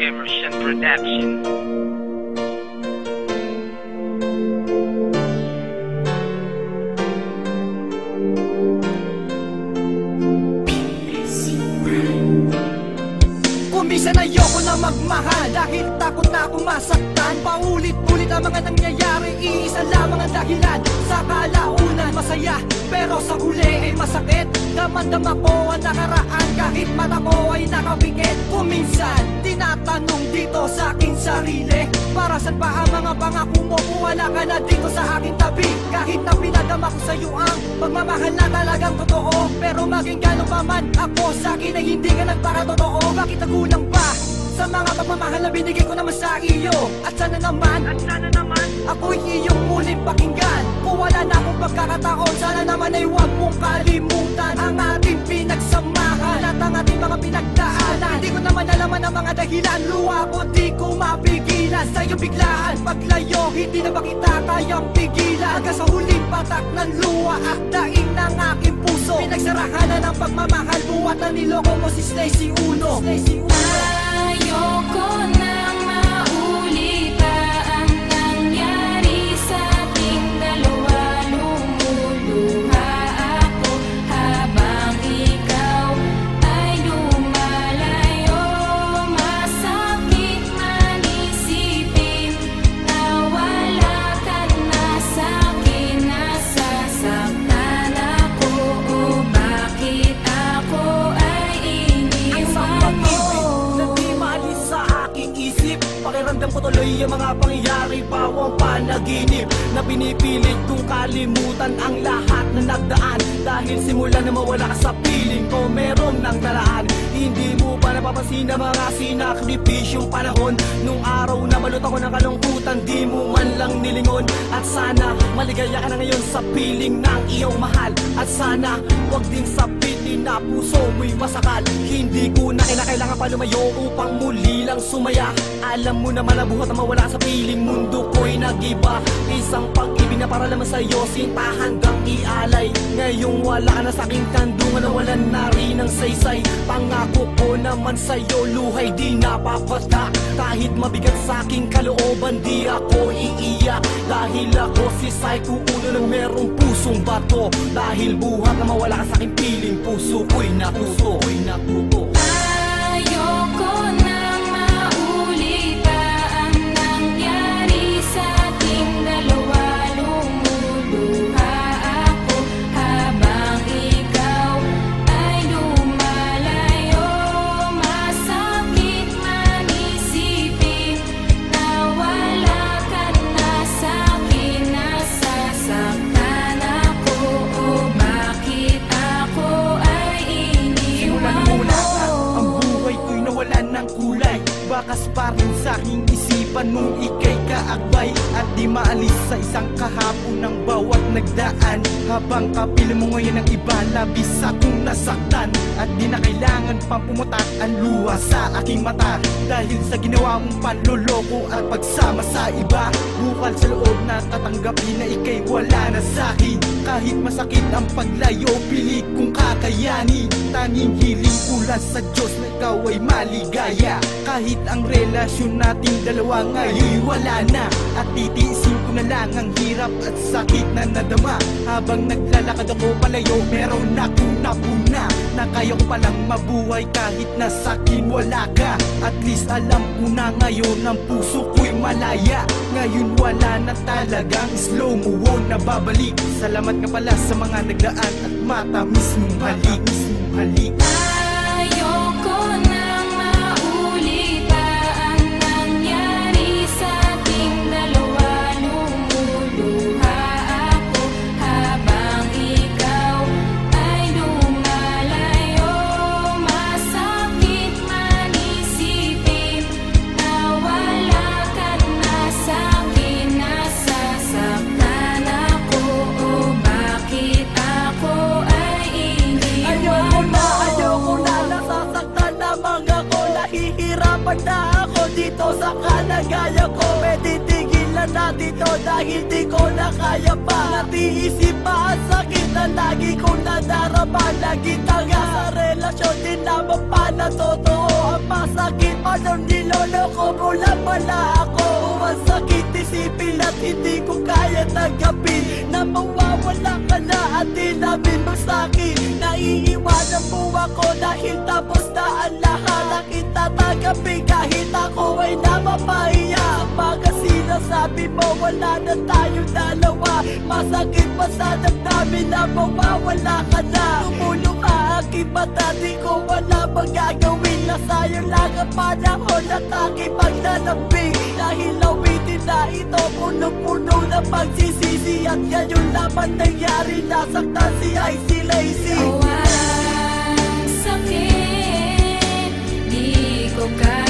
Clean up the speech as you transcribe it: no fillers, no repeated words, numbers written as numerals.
Emerson Production. Minsan ayoko na magmahal dahil takot na akong masaktan. Paulit-ulit ang mga nangyayari, iisa lamang ang dahilan. Sa kalaunan masaya, pero sa huli ay masakit. Damang-dama ko ang nakaraan kahit mata ko ay nakapikit. Kung minsan tinatanong dito sa aking sarili, para saan pa ang mga pangako mo kung wala ka na dito sa aking tabi? Kahit na pinadama ko sa'yo ang pagmamahal na talagang totoo, pero maging gano'n pa man ako sa akin ay hindi ka nagpakatotoo. Bakit nagulang pa sa mga pagmamahal na binigay ko naman sa iyo? At sana naman ako'y iyong muling pakinggan. Kung wala na akong pagkakataon, sana naman ay huwag mong kalimutan ang ating pinagsamahan at ang ating mga pinagdaanan. Hindi ko naman alaman ang mga dahilan, luha ko di ko mapigilan. Sa'yo biglaan paglayo, hindi na ba kita kayang pigilan? Hanggang sa huling patak ng luha at daing ng aking puso, pinagsarahan na ng pagmamahal, buhat na niloko mo si Stacy Uno. Ayoko nang maulit pa ang nangyari sa ating dalawa. Lumuluha ako habang ikaw ay lumalayo. Masakit man isipin na wala ka na sa'kin. Nasasaktan ako, o bakit ako ay iniwan mo? Pakiramdam ko tuloy ang mga pangyayari, bawang panaginip na pinipilit kong kalimutan ang lahat na nagdaan. Dahil simula na mawala ka sa piling ko, meron ng daraan. Hindi mo ba napapansin na mga sinakripisyong panahon? Nung araw na malot ako ng kalungkutan, di mo man lang nilingon. At sana maligaya ka na ngayon sa piling ng iyong mahal. At sana wag din sabitin na puso mo'y masakal. Hindi ko na kinakailangan pa lumayo upang muli lang sumaya. Alam mo naman na buhat na mawala sa piling, mundo ko'y nag-iba. Isang pag-ibig na para lamang sa'yo, sinta hanggang ialay. Ngayong wala ka na sa'king kandungan, nawalan na rin ang saysay. Pangako ko naman sa'yo, luhay di napapata. Kahit mabigat sa'king kalooban, di ako iiyak. Dahil ako si Psycho Uno na merong pusong bato. Dahil buhat na mawala ka sa'king piling, puso ko'y natuto. Ayoko nang maulit pa ang nangyari sa ating dalawa. Lumuluha ako habang ikaw ay lumalayo. Masakit man isipin na wala ka na sa'kin. Nasasaktan ako, o bakit ako ay iniwan mo? Ang buhay ko'y nawalan ng kulay. Bakas pa rin sa'king isipan nung ika'y kaakbay. At di maalis sa isang kahapon ng bawat nagdaan. Habang kapila mo ngayon ang iba, labis akong nasaktan. At di na kailangan pang pumutak ang luha sa aking mata. Dahil sa ginawa mong panloloko at pagsama sa iba. Bukal sa loob na tatanggapin na ika'y wala na sa'kin. Kahit masakit ang paglayo, pilit kong kakayanin. Tanging hiling ulan sa Diyos na ikaw ay maligaya. Kahit ang relasyon nating dalawa ngayon wala na. At titiisin ko na lang ang hirap at sakit na nadama. Habang naglalakad ako palayo, meron akong napuna. Na kaya ko palang mabuhay kahit na sa'kin wala ka. At least alam ko na ngayon ang puso ko'y malaya. Ngayon wala na talagang slow mo na babalik. Salamat nga pala sa mga nagdaan at matamis mong halik. Ayoko nang maulit pa ang nangyari sa ating dalawa. Lumuluha ako habang ikaw ay lumalayo. Masakit man isipin na wala ka na sa'kin. Nasasaktan ako, o bakit ako ay iniwan mo? Ayoko na nasasaktan naman ako. Nahihirapan na ako dito sa kalagayan ko. Pwede tigilan na dito dahil di ko na kaya pa. Natiisip pa ang sakit na lagi kong nadarama. Lagi tanga sa relasyon, di naman pa na totoo. Ang masakit pa nung nilolo nawawala ako. Masakit isipin at hindi ko kaya tanggapin na mawawala ka na at di namin masakit. Naiiwanan mo ako dahil tapos na ang lahat. Nakita tanggapin kahit ako ay napapahiya. Mga sinasabi mo wala na tayong dalawa. Masakit pa sa damdamin na mawawala ka na. Tumulong ka aking mata, di ko wala magagawin. Nasayang lang ang panahon at aking paglalambing. Dahil awitin na ito, puno-puno na pagsisisi. At ngayon naman nangyari, nasaktan si Icy Lazy. Ang sakit, di ko kaya